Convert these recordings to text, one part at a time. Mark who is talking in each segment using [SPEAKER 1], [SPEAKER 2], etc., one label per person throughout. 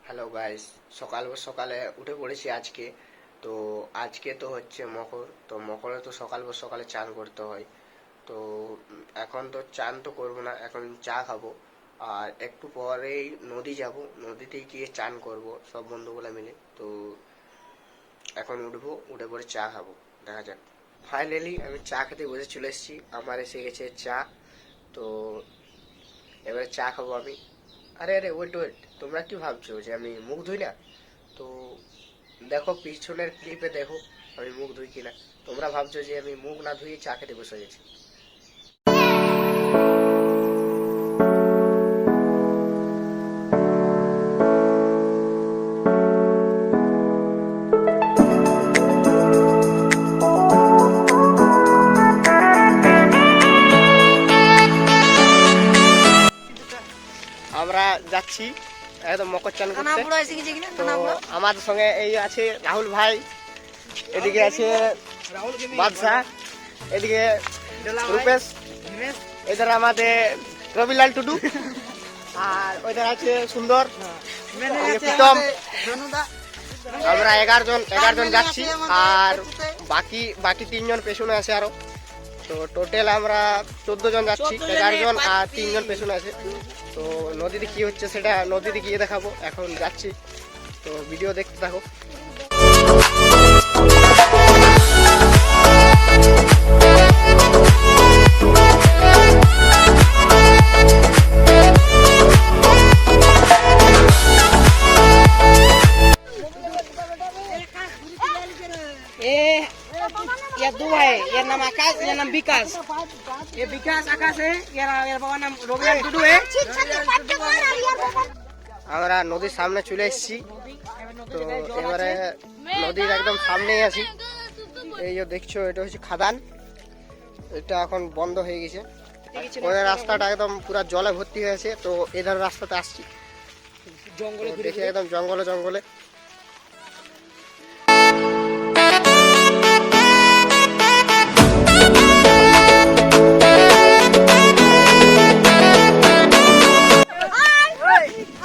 [SPEAKER 1] Hello guys, সকালে উঠে পড়েছি আজকে। তো আজকে তো হচ্ছে মকর, তো মকরে তো সকালে চান করতে হয়। তো এখন তো চান তো করবো না, এখন চা খাবো। আর একটু পরেই নদী যাব, নদীতে গিয়ে চান করব সব বন্ধুগুলো মিলে। তো এখন উঠবো, উঠে পরে চা খাবো, দেখা যাক। ফাইনালি আমি চা খেতে বসে চলে এসেছি, আমার এসে গেছে চা। তো এবারে চা খাবো আমি। আরে আরে ওয়েট ওয়েট, তোমরা কি ভাবছো যে আমি মুখ ধুই না? তো দেখো পিছনের ক্লিপে দেখো আমি মুখ ধুই কিনা। তোমরা ভাবছো যে আমি মুখ না ধুয়ে চা খেতে বসে গেছি। আমরা যাচ্ছি একদম মকর চান করতে। তো আমাদের সঙ্গে এই আছে রাহুল ভাই, এদিকে আছে বাদশাহ, এদিকে রূপেশ, এদের আমাদের রবিলাল টুডু, আর ওইদের আছে সুন্দর, প্রীতম। আমরা 11 জন যাচ্ছি, আর বাকি 3 জন পেছনে আছে আরো। তো টোটাল আমরা 14 জন যাচ্ছি, 11 জন আর 3 জন পেছনে আছে। তো নদীতে কি হচ্ছে সেটা নদীতে গিয়ে দেখাবো, এখন যাচ্ছি। তো ভিডিও দেখতে থাকো। ये दो है, ये नाम आकाश, ये नाम विकास। ये विकास आकाश है, ये बाबा नाम রবিলাল টুডু है। আমরা নদীর সামনে চলে এসেছি। তো এবারে নদীর একদম সামনেই আছি। এই যে দেখছো, এটা হচ্ছে খাদান, এটা এখন বন্ধ হয়ে গেছে। ওই রাস্তাটা একদম পুরো জলে ভর্তি হয়েছে। তো এধার রাস্তাতে আসছি, জঙ্গলে দেখি একদম জঙ্গলে।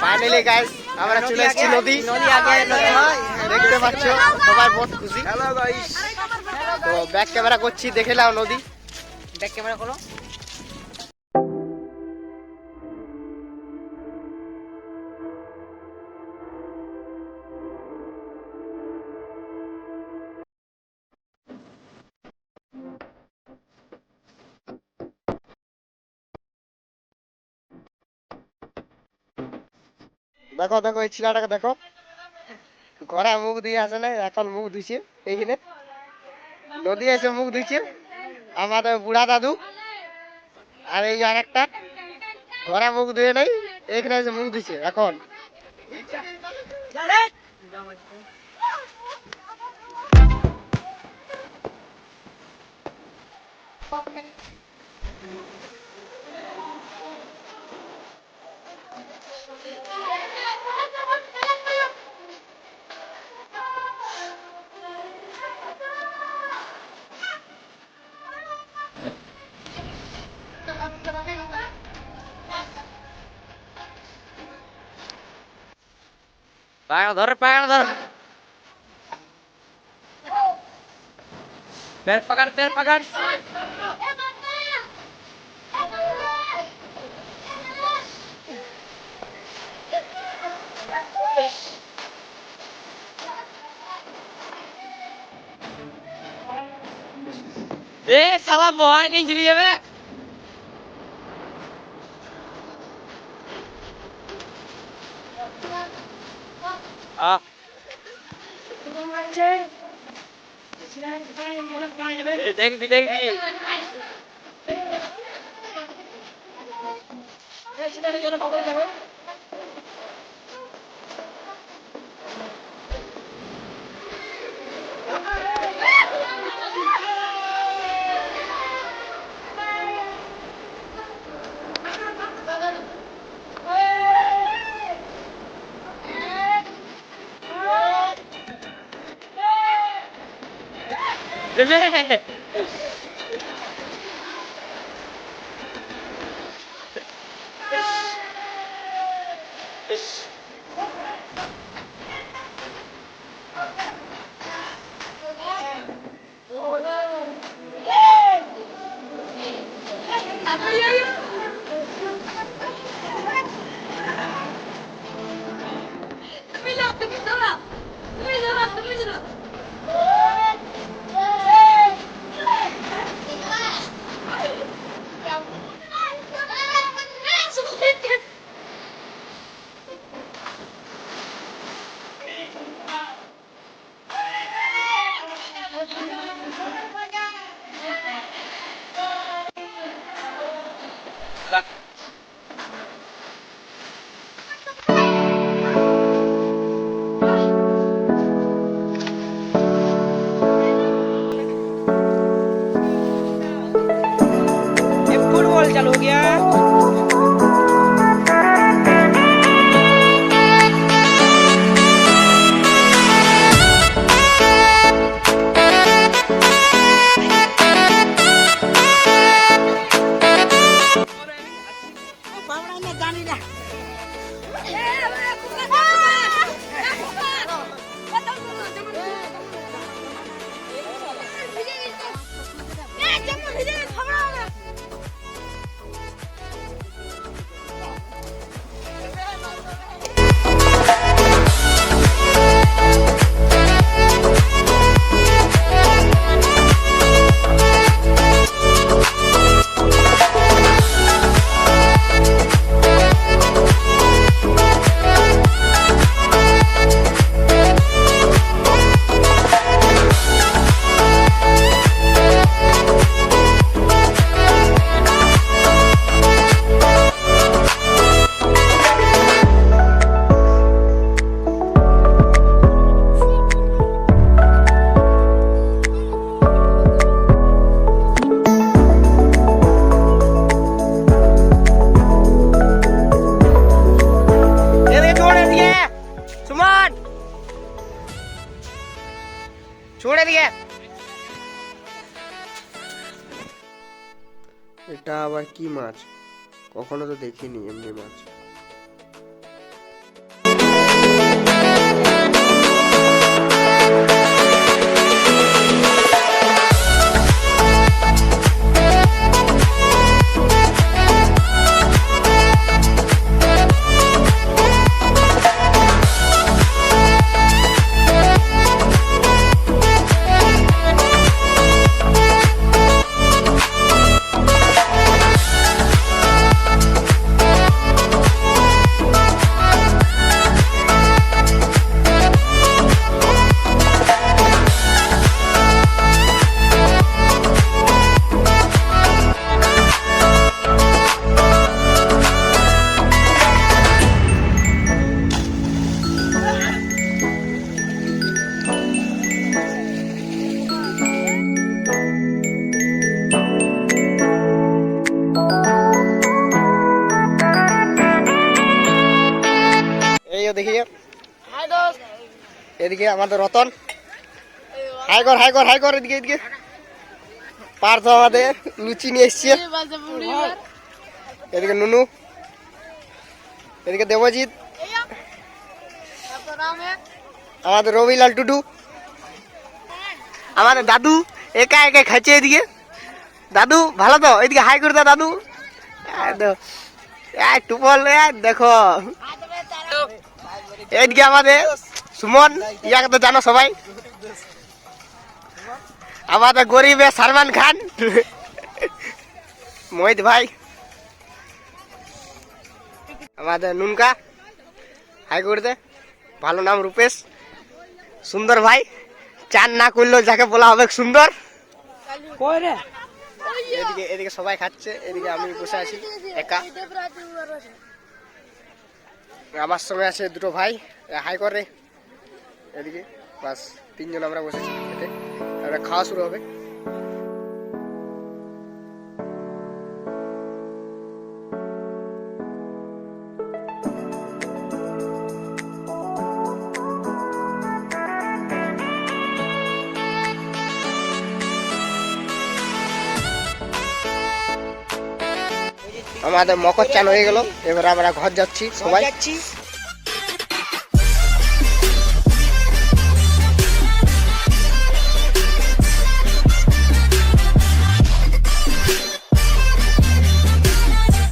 [SPEAKER 1] ফাইনালি গাইস আমরা চলে এসেছি নদী আগে দেখতে পাচ্ছ, সবাই বহুত খুশি। হ্যালো গাইস, তো ব্যাক ক্যামেরা করছি, দেখে নাও নদী, ব্যাক ক্যামেরা করো। দেখো এই ছেলেটাকে দেখো, ঘরে মুখ দিয়ে আসে না, এখন মুখ ধুইছে এইখানে নদী এসে মুখ ধুইছে আমাদের বুড়া দাদু। আর এই আরেকটা ঘরে মুখ ধুয়ে নেই, এইখানে এসে মুখ ধুইছে এখন। ধর पैर पकड़। साला बहुत इंजरी है। देख
[SPEAKER 2] फुटबॉल चालू हो गया। छोड़े दिए।
[SPEAKER 1] এটা আবার কি মাছ? কখনো তো দেখিনি এমনি মাছ। দেখিয়ে এদিকে আমাদের রতন, হাই কর এদিকে এদিকে পার্থ আমাদের লুচি নিয়ে এসছে, এদিকে নুনু, এদিকে দেবজিৎ, আমাদের রবিলাল টুডু, আমাদের দাদু একা একা খাচ্ছে। এদিকে দাদু ভালো তো, এদিকে হাই করে দাও দাদু, টুপল দেখো। এদিকে আমাদের সুমন, ইয়াকে তো জানো সবাই, আমাদের গরিবের সালমান খান, মোহিত ভাই, আমাদের নুনকা হাই করতে, ভালো নাম রূপেশ, সুন্দর ভাই, চান না করলেও যাকে বলা হবে সুন্দর। এদিকে এদিকে সবাই খাচ্ছে, এদিকে আমি বসে আছি একা, আমার সঙ্গে আছে দুটো ভাই, হাই করে এদিকে, বাস তিনজন আমরা বসেছি খেতে, আমরা খাওয়া শুরু হবে। আমাদের মকর চান হয়ে গেল, এবার আমরা ঘর যাচ্ছি সবাই।
[SPEAKER 2] যাচ্ছি